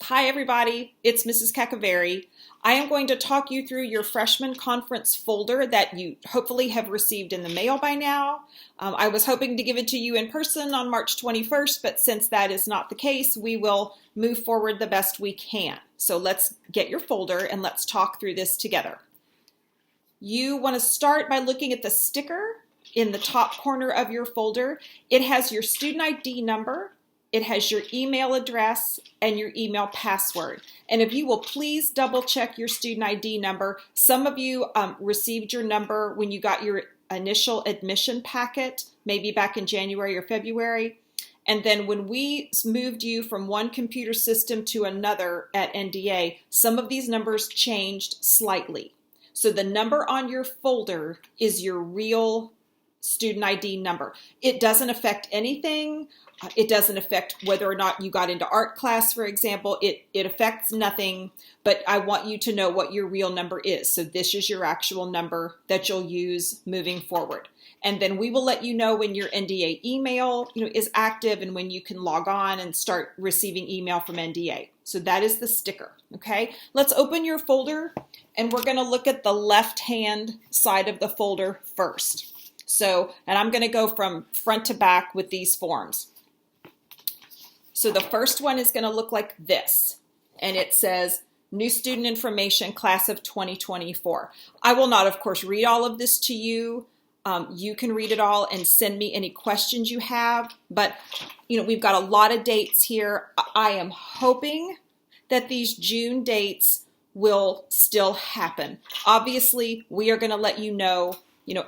Hi everybody, it's Mrs. Cacavari. I am going to talk you through your freshman conference folder that you hopefully have received in the mail by now. I was hoping to give it to you in person on March 21st, but since that is not the case, we will move forward the best we can. So let's get your folder and let's talk through this together. You want to start by looking at the sticker in the top corner of your folder. It has your student ID number. It has your email address and your email password. And if you will please double check your student ID number. Some of you received your number when you got your initial admission packet, maybe back in January or February. And then when we moved you from one computer system to another at NDA, some of these numbers changed slightly. So the number on your folder is your real student ID number. It doesn't affect anything. It doesn't affect whether or not you got into art class, for example. It affects nothing, but I want you to know what your real number is. So this is your actual number that you'll use moving forward. And then we will let you know when your NDA email is active and when you can log on and start receiving email from NDA. So that is the sticker, okay? Let's open your folder and we're gonna look at the left-hand side of the folder first. So, and I'm gonna go from front to back with these forms. So the first one is going to look like this, and it says New Student Information Class of 2024. I will not, of course, read all of this to you. You can read it all and send me any questions you have, but we've got a lot of dates here. I am hoping that these June dates will still happen. Obviously, we are going to let you know,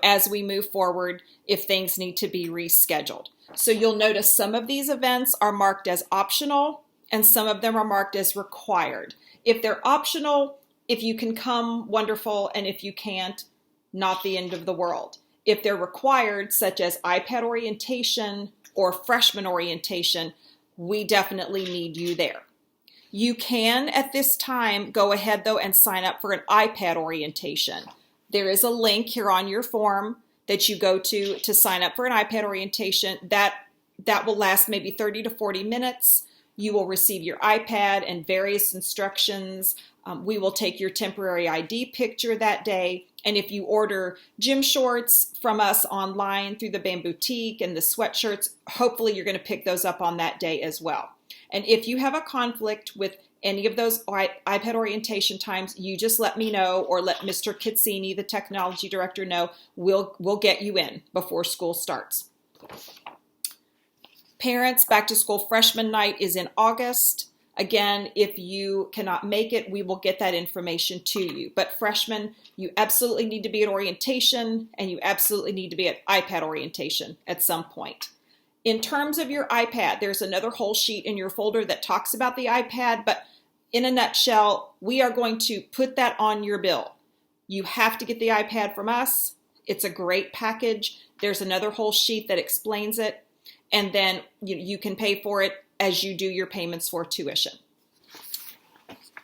as we move forward if things need to be rescheduled. So you'll notice some of these events are marked as optional and some of them are marked as required. If they're optional, if you can come, wonderful, and if you can't, not the end of the world. If they're required, such as iPad orientation or freshman orientation, we definitely need you there. You can, at this time, go ahead though and sign up for an iPad orientation. There is a link here on your form that you go to sign up for an iPad orientation. That will last maybe 30 to 40 minutes. You will receive your iPad and various instructions. We will take your temporary ID picture that day. And if you order gym shorts from us online through the Bamboutique and the sweatshirts, hopefully you're going to pick those up on that day as well. And if you have a conflict with any of those iPad orientation times, you just let me know or let Mr. Kitsini, the technology director, know. We'll get you in before school starts. Parents, back to school freshman night is in August. Again, if you cannot make it, we will get that information to you. But freshmen, you absolutely need to be at orientation and you absolutely need to be at iPad orientation at some point. In terms of your iPad, there's another whole sheet in your folder that talks about the iPad, but in a nutshell, we are going to put that on your bill. You have to get the iPad from us. It's a great package. There's another whole sheet that explains it, and then you can pay for it as you do your payments for tuition.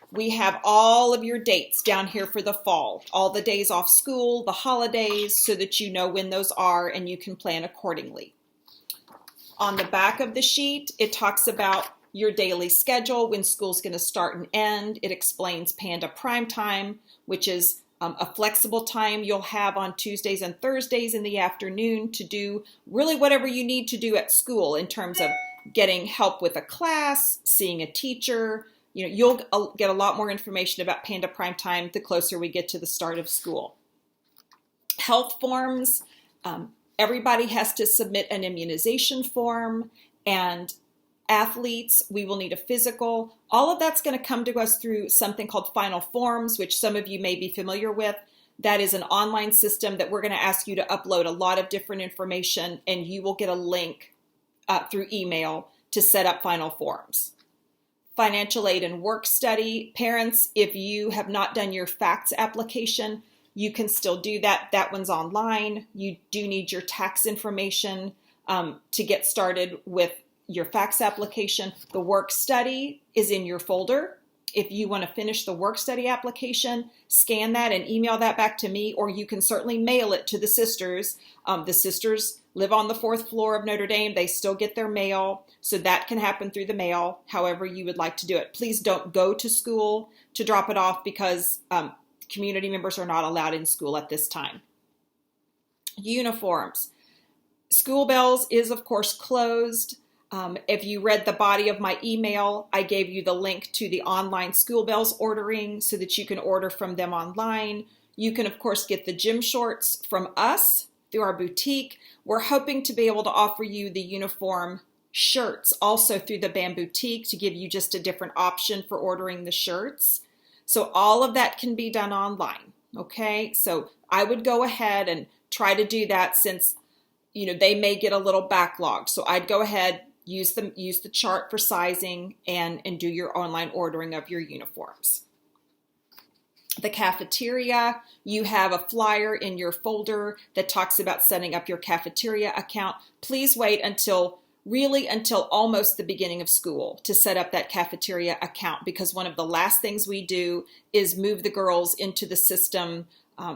We have all of your dates down here for the fall, all the days off school, the holidays, so that you know when those are and you can plan accordingly. On the back of the sheet, it talks about your daily schedule, when school's going to start and end. It explains Panda Prime Time, which is a flexible time you'll have on Tuesdays and Thursdays in the afternoon to do really whatever you need to do at school in terms of getting help with a class, seeing a teacher. You'll get a lot more information about Panda Prime Time the closer we get to the start of school. Health forms. Everybody has to submit an immunization form, and athletes, we will need a physical. All of that's going to come to us through something called Final Forms, which some of you may be familiar with. That is an online system that we're going to ask you to upload a lot of different information, and you will get a link through email to set up Final Forms. Financial aid and work study. Parents, if you have not done your FACTS application, you can still do that. That one's online. You do need your tax information to get started with your FACTS application. The work study is in your folder. If you want to finish the work study application, scan that and email that back to me, or you can certainly mail it to the sisters. The sisters live on the 4th floor of Notre Dame. They still get their mail, so that can happen through the mail, however you would like to do it. Please don't go to school to drop it off because community members are not allowed in school at this time. Uniforms. School Bells is, of course, closed. If you read the body of my email, I gave you the link to the online School Bells ordering so that you can order from them online. You can, of course, get the gym shorts from us through our boutique. We're hoping to be able to offer you the uniform shirts also through the BAM Boutique to give you just a different option for ordering the shirts. So all of that can be done online, okay? So I would go ahead and try to do that since, they may get a little backlogged. So I'd go ahead, use the chart for sizing and do your online ordering of your uniforms. The cafeteria, you have a flyer in your folder that talks about setting up your cafeteria account. Please wait until almost the beginning of school to set up that cafeteria account, because one of the last things we do is move the girls into the system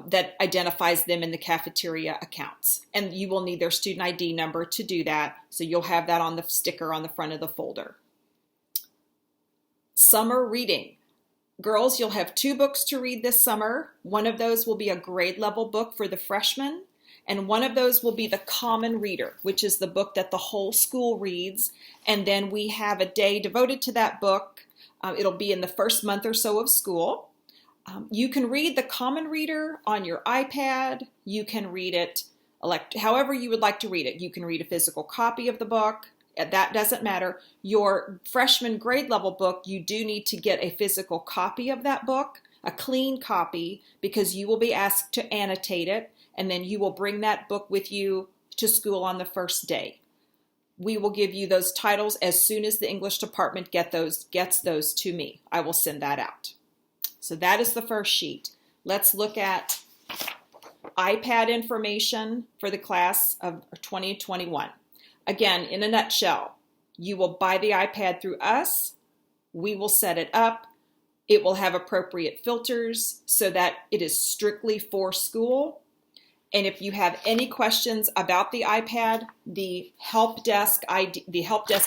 that identifies them in the cafeteria accounts. And you will need their student ID number to do that. So you'll have that on the sticker on the front of the folder. Summer reading. Girls, you'll have 2 books to read this summer. One of those will be a grade level book for the freshmen, and one of those will be the Common Reader, which is the book that the whole school reads. And then we have a day devoted to that book. It'll be in the first month or so of school. You can read the Common Reader on your iPad. You can read it however you would like to read it. You can read a physical copy of the book. That doesn't matter. Your freshman grade level book, you do need to get a physical copy of that book, a clean copy, because you will be asked to annotate it, and then you will bring that book with you to school on the first day. We will give you those titles as soon as the English department gets those to me. I will send that out. So that is the first sheet. Let's look at iPad information for the class of 2021. Again, in a nutshell, you will buy the iPad through us. We will set it up. It will have appropriate filters so that it is strictly for school. And if you have any questions about the iPad, the help desk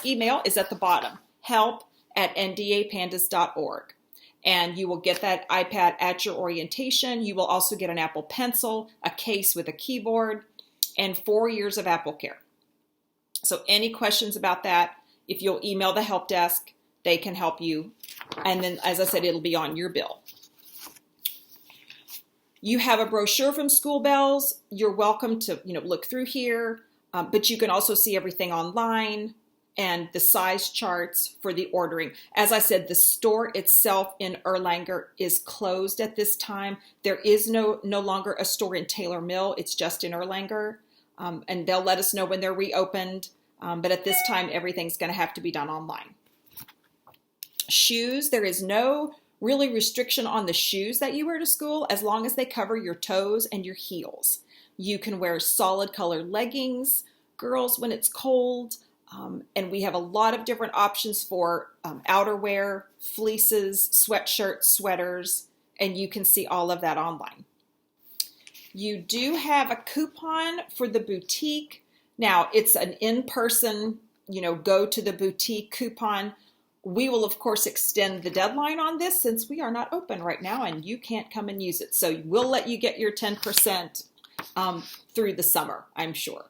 email is at the bottom, help@ndapandas.org. And you will get that iPad at your orientation. You will also get an Apple Pencil, a case with a keyboard, and 4 years of Apple Care. So any questions about that, if you'll email the help desk, they can help you. And then, as I said, it'll be on your bill. You have a brochure from School Bells. You're welcome to look through here, but you can also see everything online and the size charts for the ordering. As I said, the store itself in Erlanger is closed at this time. There is no longer a store in Taylor Mill. It's just in Erlanger. And they'll let us know when they're reopened. But at this time, everything's going to have to be done online. Shoes, there is no really restriction on the shoes that you wear to school as long as they cover your toes and your heels. You can wear solid colored leggings, girls, when it's cold. And we have a lot of different options for outerwear, fleeces, sweatshirts, sweaters, and you can see all of that online. You do have a coupon for the boutique. Now, it's an in-person, go to the boutique coupon. We will, of course, extend the deadline on this since we are not open right now and you can't come and use it. So we'll let you get your 10% through the summer, I'm sure.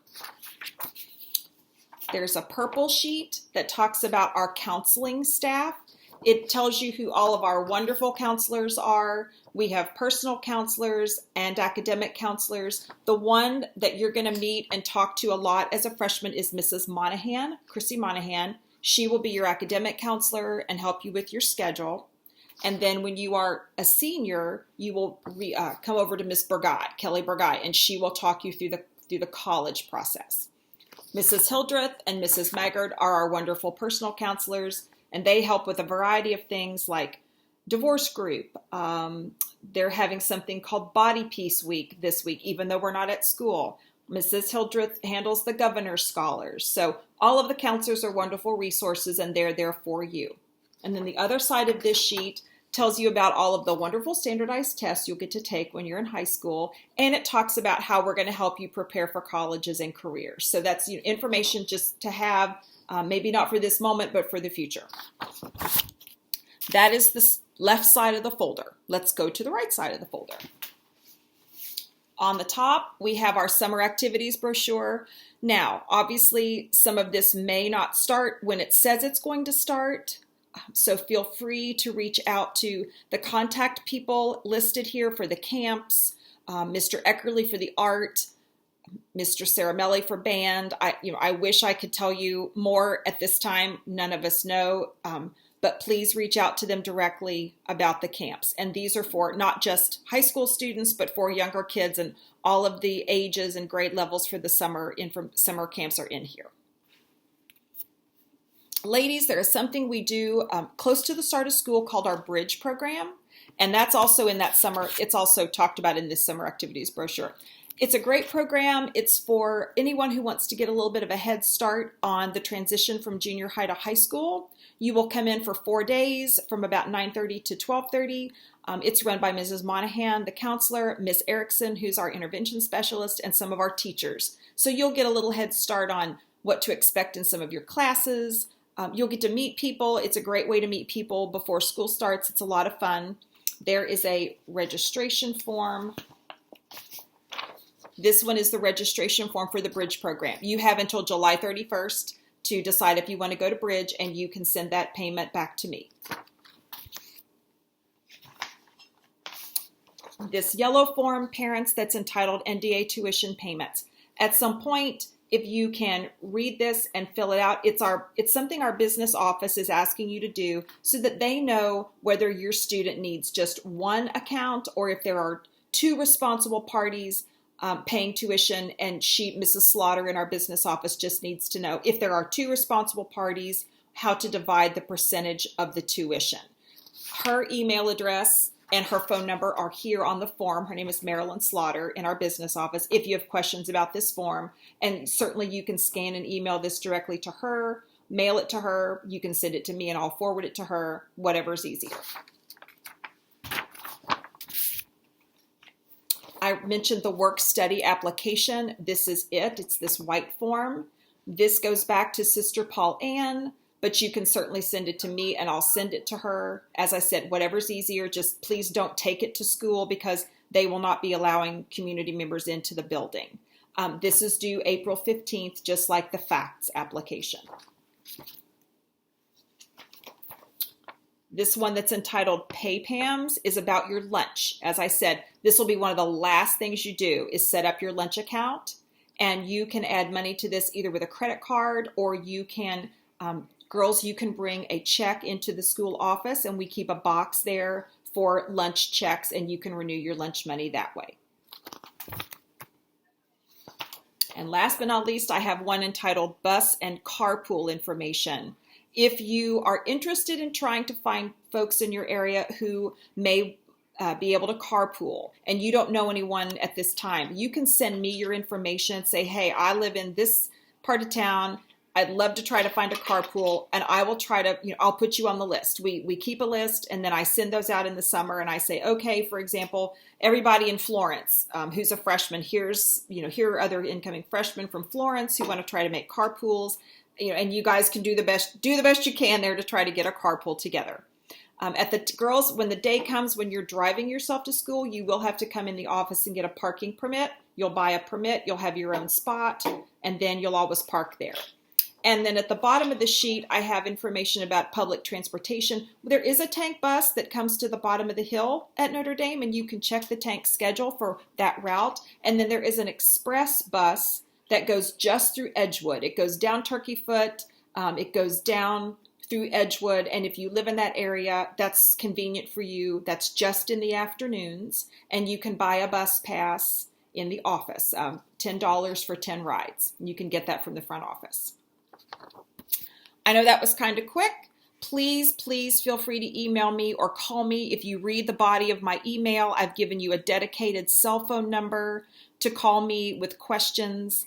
There's a purple sheet that talks about our counseling staff. It tells you who all of our wonderful counselors are. We have personal counselors and academic counselors. The one that you're going to meet and talk to a lot as a freshman is Mrs. Monahan, Chrissy Monahan. She will be your academic counselor and help you with your schedule. And then when you are a senior, you will come over to Miss Burgai, Kelly Burgai, and she will talk you through the college process. Mrs. Hildreth and Mrs. Maggard are our wonderful personal counselors, and they help with a variety of things like divorce group. They're having something called Body Peace Week this week, even though we're not at school. Mrs. Hildreth handles the Governor's Scholars. So all of the counselors are wonderful resources, and they're there for you. And then the other side of this sheet tells you about all of the wonderful standardized tests you'll get to take when you're in high school, and it talks about how we're going to help you prepare for colleges and careers. So that's information just to have, maybe not for this moment, but for the future. That is the left side of the folder. Let's go to the right side of the folder. On the top, we have our summer activities brochure. Now, obviously, some of this may not start when it says it's going to start, so feel free to reach out to the contact people listed here for the camps, Mr. Eckerly for the art, Mr. Caramelli for band. I wish I could tell you more at this time. None of us know, but please reach out to them directly about the camps. And these are for not just high school students, but for younger kids, and all of the ages and grade levels for the summer camps are in here. Ladies, there is something we do close to the start of school called our Bridge program. And that's also in that summer, it's also talked about in this summer activities brochure. It's a great program. It's for anyone who wants to get a little bit of a head start on the transition from junior high to high school. You will come in for 4 days from about 9:30 to 12:30. It's run by Mrs. Monahan, the counselor, Miss Erickson, who's our intervention specialist, and some of our teachers. So you'll get a little head start on what to expect in some of your classes. You'll get to meet people. It's a great way to meet people before school starts. It's a lot of fun. There is a registration form. This one is the registration form for the Bridge program. You have until July 31st to decide if you want to go to Bridge, and you can send that payment back to me. This yellow form, parents, that's entitled NDA tuition payments. At some point, if you can read this and fill it out, it's something our business office is asking you to do so that they know whether your student needs just one account or if there are two responsible parties paying tuition, and Mrs. Slaughter in our business office just needs to know if there are two responsible parties, how to divide the percentage of the tuition. Her email address and her phone number are here on the form. Her name is Marilyn Slaughter in our business office if you have questions about this form. And certainly you can scan and email this directly to her, mail it to her, you can send it to me and I'll forward it to her, whatever's easier. I mentioned the work study application. This is it. It's this white form. This goes back to Sister Paul Ann, but you can certainly send it to me and I'll send it to her. As I said, whatever's easier, just please don't take it to school because they will not be allowing community members into the building. This is due April 15th, just like the FACTS application. This one that's entitled Pay Pams is about your lunch. As I said, this will be one of the last things you do is set up your lunch account, and you can add money to this either with a credit card or you can, girls, you can bring a check into the school office and we keep a box there for lunch checks and you can renew your lunch money that way. And last but not least, I have one entitled Bus and Carpool Information. If you are interested in trying to find folks in your area who may be able to carpool and you don't know anyone at this time, you can send me your information and say, hey, I live in this part of town. I'd love to try to find a carpool, and I will try to, I'll put you on the list. We keep a list, and then I send those out in the summer, and I say, okay, for example, everybody in Florence who's a freshman, here are other incoming freshmen from Florence who want to try to make carpools, and you guys can do the best you can there to try to get a carpool together. Girls, when the day comes when you're driving yourself to school, you will have to come in the office and get a parking permit. You'll buy a permit, you'll have your own spot, and then you'll always park there. And then at the bottom of the sheet, I have information about public transportation. There is a tank bus that comes to the bottom of the hill at Notre Dame, and you can check the tank schedule for that route. And then there is an express bus that goes just through Edgewood. It goes down Turkey Foot, it goes down through Edgewood, and if you live in that area, that's convenient for you. That's just in the afternoons, and you can buy a bus pass in the office, $10 for 10 rides. You can get that from the front office. I know that was kind of quick. Please feel free to email me or call me. If you read the body of my email, I've given you a dedicated cell phone number to call me with questions.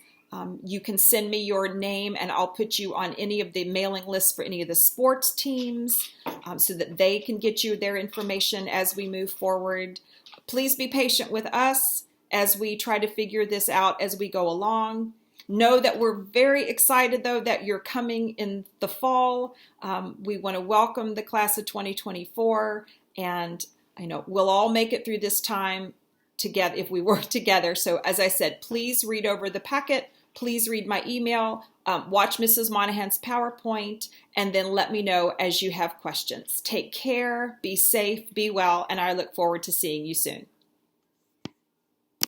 You can send me your name and I'll put you on any of the mailing lists for any of the sports teams so that they can get you their information as we move forward. Please be patient with us as we try to figure this out as we go along. Know that we're very excited, though, that you're coming in the fall. We want to welcome the class of 2024, and I know we'll all make it through this time together if we work together. So as I said, please read over the packet. Please read my email, watch Mrs. Monahan's PowerPoint, and then let me know as you have questions. Take care, be safe, be well, and I look forward to seeing you soon.